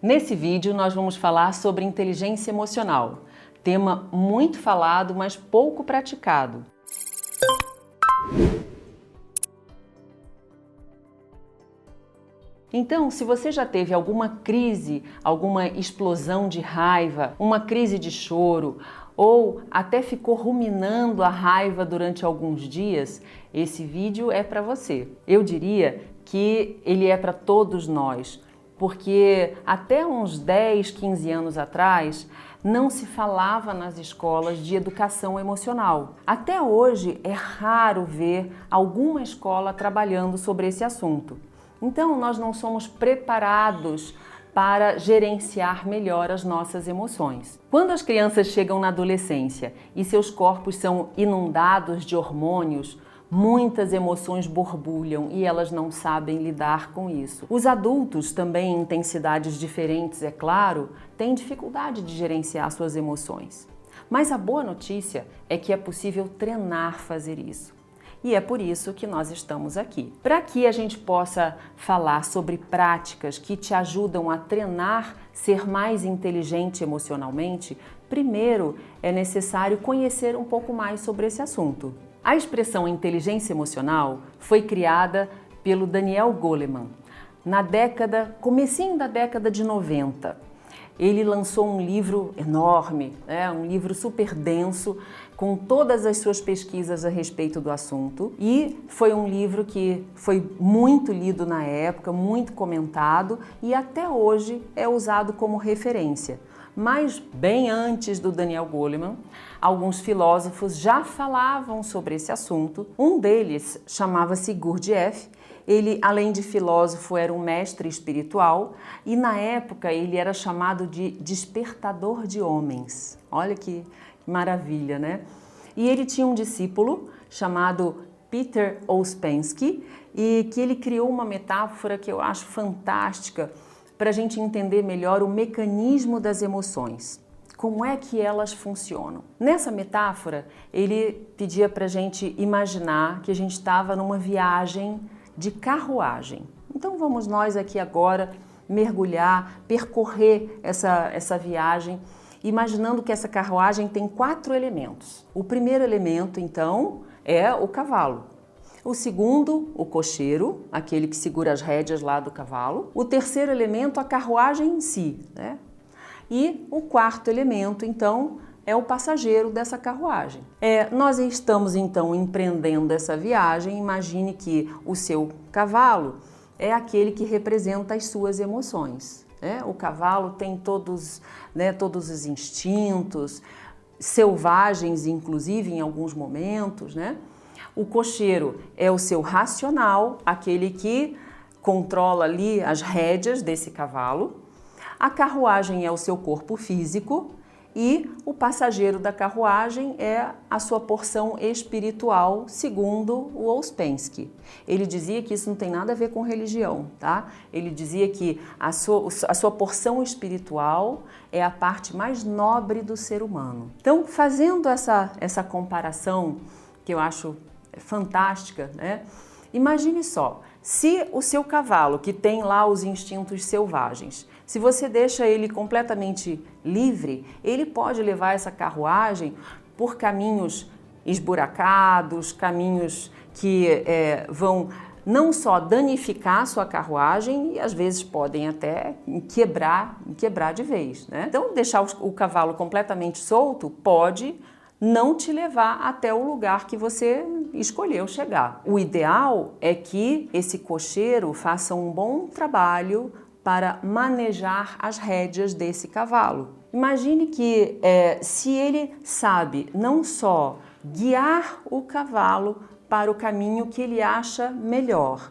Nesse vídeo nós vamos falar sobre inteligência emocional, tema muito falado, mas pouco praticado. Então, se você já teve alguma crise, alguma explosão de raiva, uma crise de choro, ou até ficou ruminando a raiva durante alguns dias, esse vídeo é para você. Eu diria que ele é para todos nós, porque até uns 10, 15 anos atrás, não se falava nas escolas de educação emocional. Até hoje é raro ver alguma escola trabalhando sobre esse assunto. Então, nós não somos preparados para gerenciar melhor as nossas emoções. Quando as crianças chegam na adolescência e seus corpos são inundados de hormônios, muitas emoções borbulham e elas não sabem lidar com isso. Os adultos, também em intensidades diferentes, é claro, têm dificuldade de gerenciar suas emoções. Mas a boa notícia é que é possível treinar fazer isso. E é por isso que nós estamos aqui. Para que a gente possa falar sobre práticas que te ajudam a treinar ser mais inteligente emocionalmente, primeiro é necessário conhecer um pouco mais sobre esse assunto. A expressão inteligência emocional foi criada pelo Daniel Goleman comecinho da década de 90. Ele lançou um livro enorme, um livro super denso, com todas as suas pesquisas a respeito do assunto. E foi um livro que foi muito lido na época, muito comentado e até hoje é usado como referência. Mas bem antes do Daniel Goleman, alguns filósofos já falavam sobre esse assunto. Um deles chamava-se Gurdjieff. Ele, além de filósofo, era um mestre espiritual e na época ele era chamado de despertador de homens. Olha que maravilha, né? E ele tinha um discípulo chamado Peter Ouspensky e que ele criou uma metáfora que eu acho fantástica para a gente entender melhor o mecanismo das emoções. Como é que elas funcionam? Nessa metáfora, ele pedia para a gente imaginar que a gente estava numa viagem de carruagem. Então vamos nós aqui agora mergulhar, percorrer essa viagem, imaginando que essa carruagem tem 4 elementos. O primeiro elemento, então, é o cavalo. O segundo, o cocheiro, aquele que segura as rédeas lá do cavalo. O terceiro elemento, a carruagem em si, né? E o quarto elemento, então, é o passageiro dessa carruagem. Nós estamos então empreendendo essa viagem. Imagine que o seu cavalo é aquele que representa as suas emoções. O cavalo tem todos os instintos, selvagens inclusive em alguns momentos, né? O cocheiro é o seu racional, aquele que controla ali as rédeas desse cavalo. A carruagem é o seu corpo físico. E o passageiro da carruagem é a sua porção espiritual, segundo o Ouspensky. Ele dizia que isso não tem nada a ver com religião, tá? Ele dizia que a sua porção espiritual é a parte mais nobre do ser humano. Então, fazendo essa comparação, que eu acho fantástica, né? Imagine só, se o seu cavalo, que tem lá os instintos selvagens, se você deixa ele completamente livre, ele pode levar essa carruagem por caminhos esburacados, caminhos que vão não só danificar a sua carruagem e às vezes podem até quebrar de vez, né? Então, deixar o cavalo completamente solto pode não te levar até o lugar que você escolheu chegar. O ideal é que esse cocheiro faça um bom trabalho para manejar as rédeas desse cavalo. Imagine que se ele sabe não só guiar o cavalo para o caminho que ele acha melhor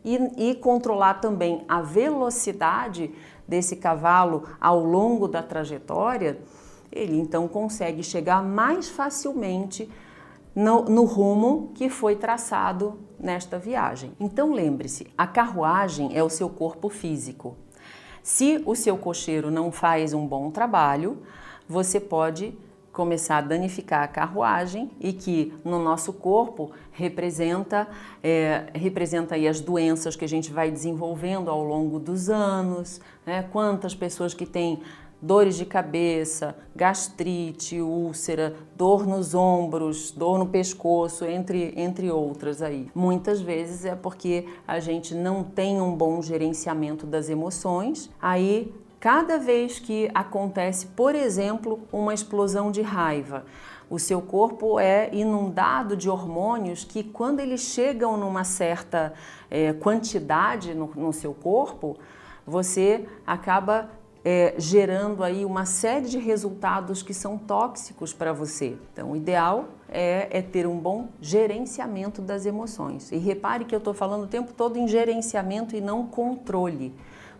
e controlar também a velocidade desse cavalo ao longo da trajetória, ele então consegue chegar mais facilmente no rumo que foi traçado nesta viagem. Então lembre-se, a carruagem é o seu corpo físico. Se o seu cocheiro não faz um bom trabalho, você pode começar a danificar a carruagem e que no nosso corpo representa aí as doenças que a gente vai desenvolvendo ao longo dos anos, né? Quantas pessoas que têm dores de cabeça, gastrite, úlcera, dor nos ombros, dor no pescoço, entre outras aí. Muitas vezes é porque a gente não tem um bom gerenciamento das emoções. Aí, cada vez que acontece, por exemplo, uma explosão de raiva, o seu corpo é inundado de hormônios que, quando eles chegam numa certa quantidade no seu corpo, você acaba gerando aí uma série de resultados que são tóxicos para você. Então, o ideal é ter um bom gerenciamento das emoções. E repare que eu estou falando o tempo todo em gerenciamento e não controle,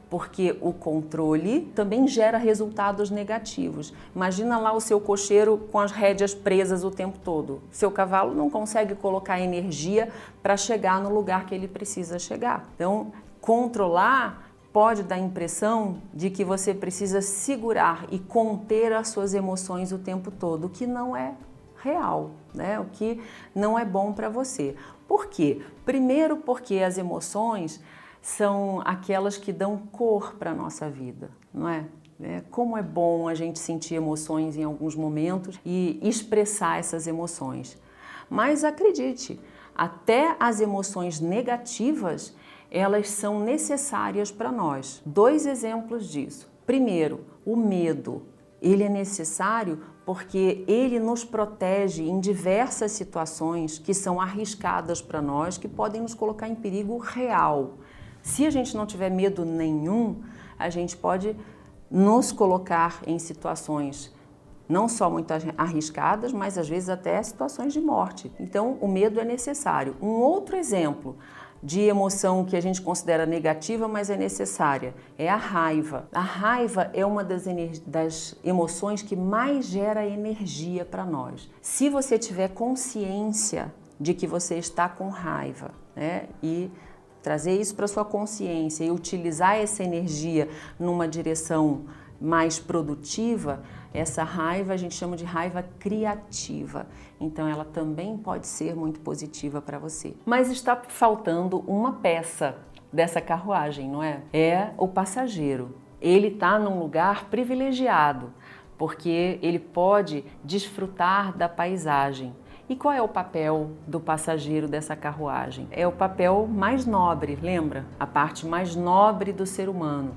porque o controle também gera resultados negativos. Imagina lá o seu cocheiro com as rédeas presas o tempo todo. Seu cavalo não consegue colocar energia para chegar no lugar que ele precisa chegar. Então, controlar pode dar a impressão de que você precisa segurar e conter as suas emoções o tempo todo, o que não é real, né? O que não é bom para você. Por quê? Primeiro, porque as emoções são aquelas que dão cor para a nossa vida, não é? Como é bom a gente sentir emoções em alguns momentos e expressar essas emoções. Mas acredite, até as emoções negativas, elas são necessárias para nós. 2 exemplos disso. Primeiro, o medo. Ele é necessário porque ele nos protege em diversas situações que são arriscadas para nós, que podem nos colocar em perigo real. Se a gente não tiver medo nenhum, a gente pode nos colocar em situações não só muito arriscadas, mas às vezes até situações de morte. Então, o medo é necessário. Um outro exemplo de emoção que a gente considera negativa, mas é necessária, é a raiva. A raiva é uma das emoções que mais gera energia para nós. Se você tiver consciência de que você está com raiva, né, e trazer isso para sua consciência e utilizar essa energia numa direção mais produtiva, essa raiva a gente chama de raiva criativa. Então ela também pode ser muito positiva para você. Mas está faltando uma peça dessa carruagem, não é? É o passageiro. Ele está num lugar privilegiado, porque ele pode desfrutar da paisagem. E qual é o papel do passageiro dessa carruagem? É o papel mais nobre, lembra? A parte mais nobre do ser humano.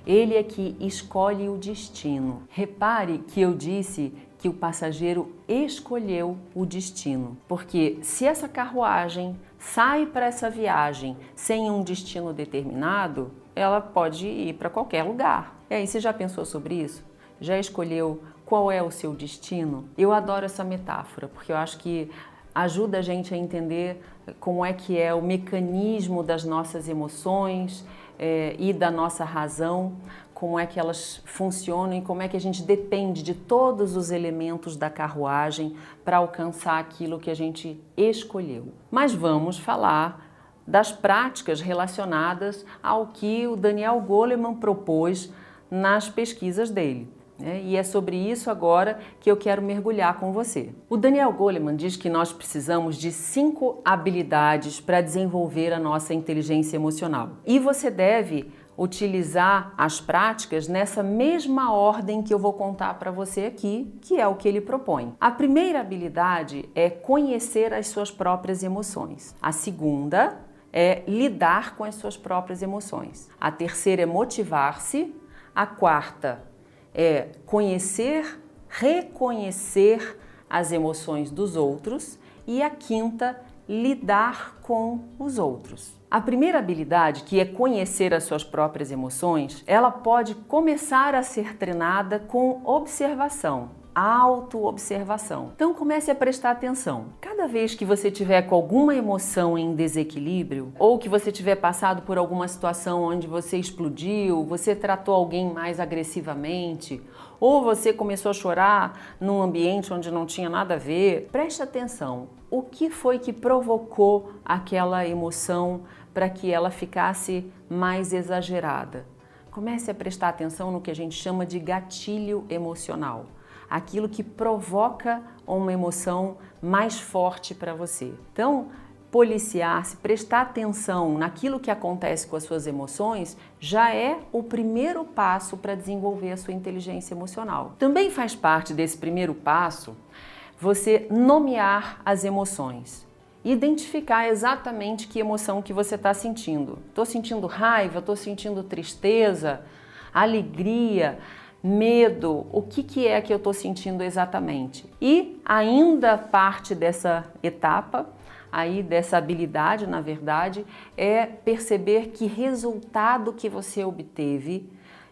Ele é que escolhe o destino. Repare que eu disse que o passageiro escolheu o destino, porque se essa carruagem sai para essa viagem sem um destino determinado, ela pode ir para qualquer lugar. E aí, você já pensou sobre isso? Já escolheu qual é o seu destino? Eu adoro essa metáfora, porque eu acho que ajuda a gente a entender como é que é o mecanismo das nossas emoções e da nossa razão, como é que elas funcionam e como é que a gente depende de todos os elementos da carruagem para alcançar aquilo que a gente escolheu. Mas vamos falar das práticas relacionadas ao que o Daniel Goleman propôs nas pesquisas dele. E é sobre isso agora que eu quero mergulhar com você. O Daniel Goleman diz que nós precisamos de 5 habilidades para desenvolver a nossa inteligência emocional. E você deve utilizar as práticas nessa mesma ordem que eu vou contar para você aqui, que é o que ele propõe. A primeira habilidade é conhecer as suas próprias emoções. A segunda é lidar com as suas próprias emoções. A terceira é motivar-se. A quarta é conhecer, reconhecer as emoções dos outros. E a quinta, lidar com os outros. A primeira habilidade, que é conhecer as suas próprias emoções, ela pode começar a ser treinada com observação, autoobservação. Então comece a prestar atenção. Cada vez que você tiver com alguma emoção em desequilíbrio, ou que você tiver passado por alguma situação onde você explodiu, você tratou alguém mais agressivamente, ou você começou a chorar num ambiente onde não tinha nada a ver, preste atenção. O que foi que provocou aquela emoção para que ela ficasse mais exagerada? Comece a prestar atenção no que a gente chama de gatilho emocional. aquilo que provoca uma emoção mais forte para você. Então, policiar-se, prestar atenção naquilo que acontece com as suas emoções, já é o primeiro passo para desenvolver a sua inteligência emocional. Também faz parte desse primeiro passo você nomear as emoções. Identificar exatamente que emoção que você está sentindo. Estou sentindo raiva, estou sentindo tristeza, alegria, medo, o que é que eu estou sentindo exatamente? E ainda parte dessa etapa, aí dessa habilidade, na verdade, é perceber que resultado que você obteve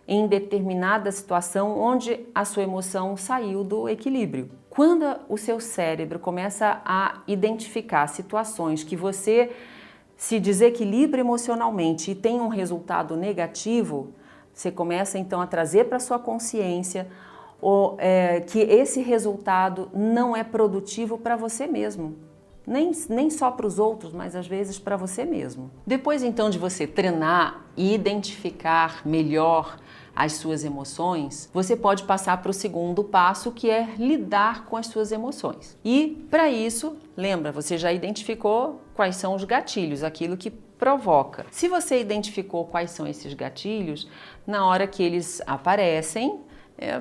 em determinada situação onde a sua emoção saiu do equilíbrio. Quando o seu cérebro começa a identificar situações que você se desequilibra emocionalmente e tem um resultado negativo, você começa então a trazer para sua consciência que esse resultado não é produtivo para você mesmo. Nem só para os outros, mas às vezes para você mesmo. Depois então de você treinar e identificar melhor as suas emoções, você pode passar para o segundo passo, que é lidar com as suas emoções. E para isso, lembra, você já identificou quais são os gatilhos, aquilo que provoca. Se você identificou quais são esses gatilhos, na hora que eles aparecem,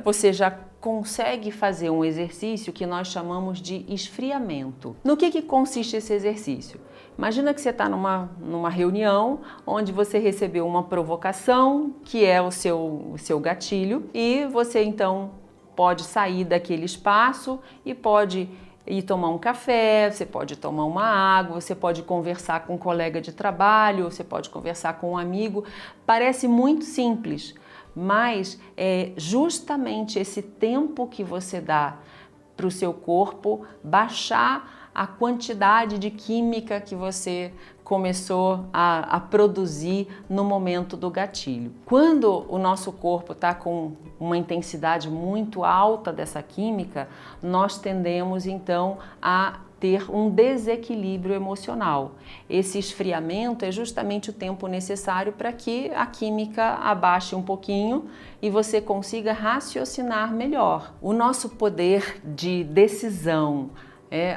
você já consegue fazer um exercício que nós chamamos de esfriamento. No que consiste esse exercício? Imagina que você está numa reunião onde você recebeu uma provocação, que é o seu gatilho, e você então pode sair daquele espaço e pode ir tomar um café, você pode tomar uma água, você pode conversar com um colega de trabalho, você pode conversar com um amigo. Parece muito simples, mas é justamente esse tempo que você dá para o seu corpo baixar a quantidade de química que você começou a produzir no momento do gatilho. Quando o nosso corpo está com uma intensidade muito alta dessa química, nós tendemos então a ter um desequilíbrio emocional. Esse esfriamento é justamente o tempo necessário para que a química abaixe um pouquinho e você consiga raciocinar melhor. O nosso poder de decisão,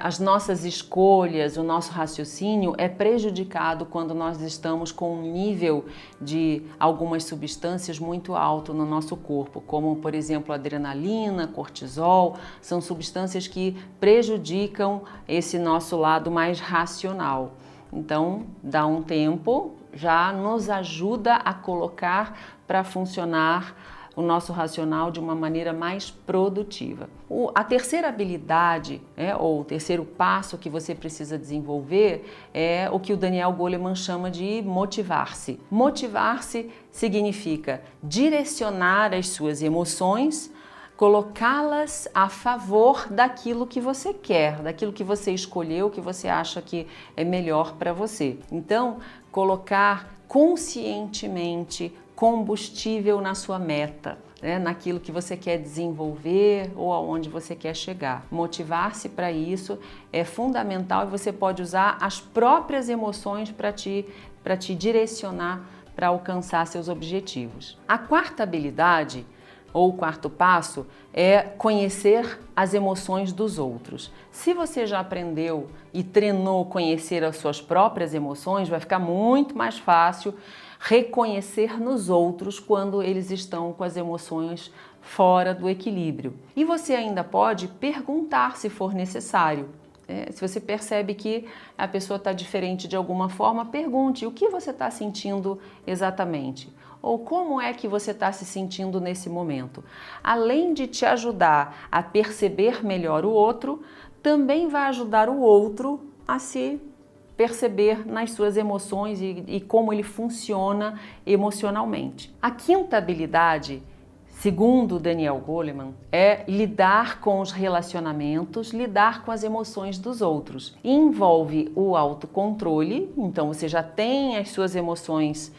as nossas escolhas, o nosso raciocínio é prejudicado quando nós estamos com um nível de algumas substâncias muito alto no nosso corpo, como por exemplo adrenalina, cortisol, são substâncias que prejudicam esse nosso lado mais racional. Então, dá um tempo, já nos ajuda a colocar para funcionar o nosso racional de uma maneira mais produtiva. A terceira habilidade, ou o terceiro passo que você precisa desenvolver é o que o Daniel Goleman chama de motivar-se. Motivar-se significa direcionar as suas emoções, colocá-las a favor daquilo que você quer, daquilo que você escolheu, que você acha que é melhor para você. Então, colocar conscientemente combustível na sua meta, naquilo que você quer desenvolver ou aonde você quer chegar. Motivar-se para isso é fundamental e você pode usar as próprias emoções para te direcionar para alcançar seus objetivos. A quarta habilidade, ou o quarto passo, é conhecer as emoções dos outros. Se você já aprendeu e treinou conhecer as suas próprias emoções, vai ficar muito mais fácil reconhecer nos outros quando eles estão com as emoções fora do equilíbrio. E você ainda pode perguntar se for necessário. Se você percebe que a pessoa está diferente de alguma forma, pergunte o que você está sentindo exatamente. Ou como é que você está se sentindo nesse momento. Além de te ajudar a perceber melhor o outro, também vai ajudar o outro a se perceber nas suas emoções e como ele funciona emocionalmente. A quinta habilidade, segundo Daniel Goleman, é lidar com os relacionamentos, lidar com as emoções dos outros. Envolve o autocontrole, então você já tem as suas emoções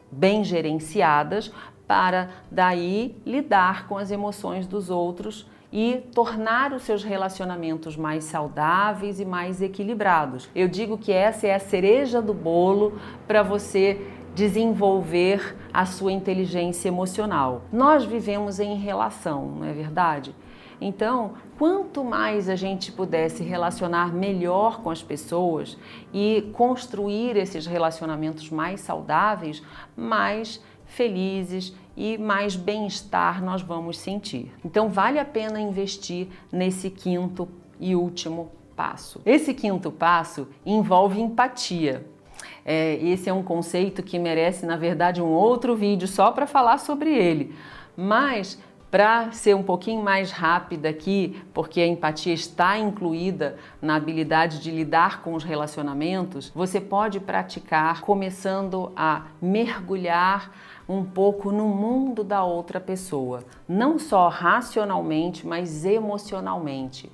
bem gerenciadas para daí lidar com as emoções dos outros e tornar os seus relacionamentos mais saudáveis e mais equilibrados. Eu digo que essa é a cereja do bolo para você desenvolver a sua inteligência emocional. Nós vivemos em relação, não é verdade? Então, quanto mais a gente puder se relacionar melhor com as pessoas e construir esses relacionamentos mais saudáveis, mais felizes e mais bem-estar nós vamos sentir. Então, vale a pena investir nesse quinto e último passo. Esse quinto passo envolve empatia. Esse é um conceito que merece, na verdade, um outro vídeo só para falar sobre ele. Mas, para ser um pouquinho mais rápida aqui, porque a empatia está incluída na habilidade de lidar com os relacionamentos, você pode praticar começando a mergulhar um pouco no mundo da outra pessoa, não só racionalmente, mas emocionalmente.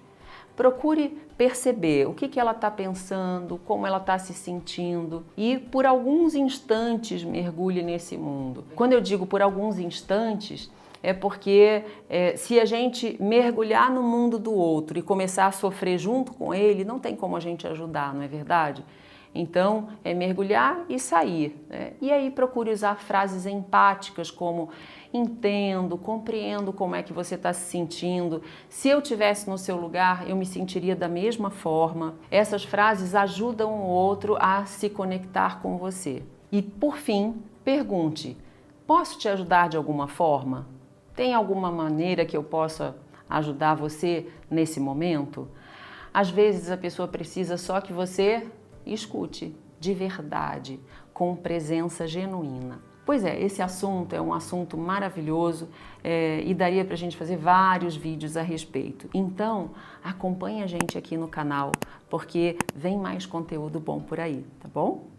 Procure perceber o que ela está pensando, como ela está se sentindo e por alguns instantes mergulhe nesse mundo. Quando eu digo por alguns instantes, é porque se a gente mergulhar no mundo do outro e começar a sofrer junto com ele, não tem como a gente ajudar, não é verdade? Então, é mergulhar e sair, né? E aí procure usar frases empáticas como entendo, compreendo como é que você está se sentindo. Se eu estivesse no seu lugar, eu me sentiria da mesma forma. Essas frases ajudam o outro a se conectar com você. E, por fim, pergunte: posso te ajudar de alguma forma? Tem alguma maneira que eu possa ajudar você nesse momento? Às vezes a pessoa precisa só que você escute de verdade, com presença genuína. Pois é, esse assunto é um assunto maravilhoso e daria pra gente fazer vários vídeos a respeito. Então, acompanhe a gente aqui no canal, porque vem mais conteúdo bom por aí, tá bom?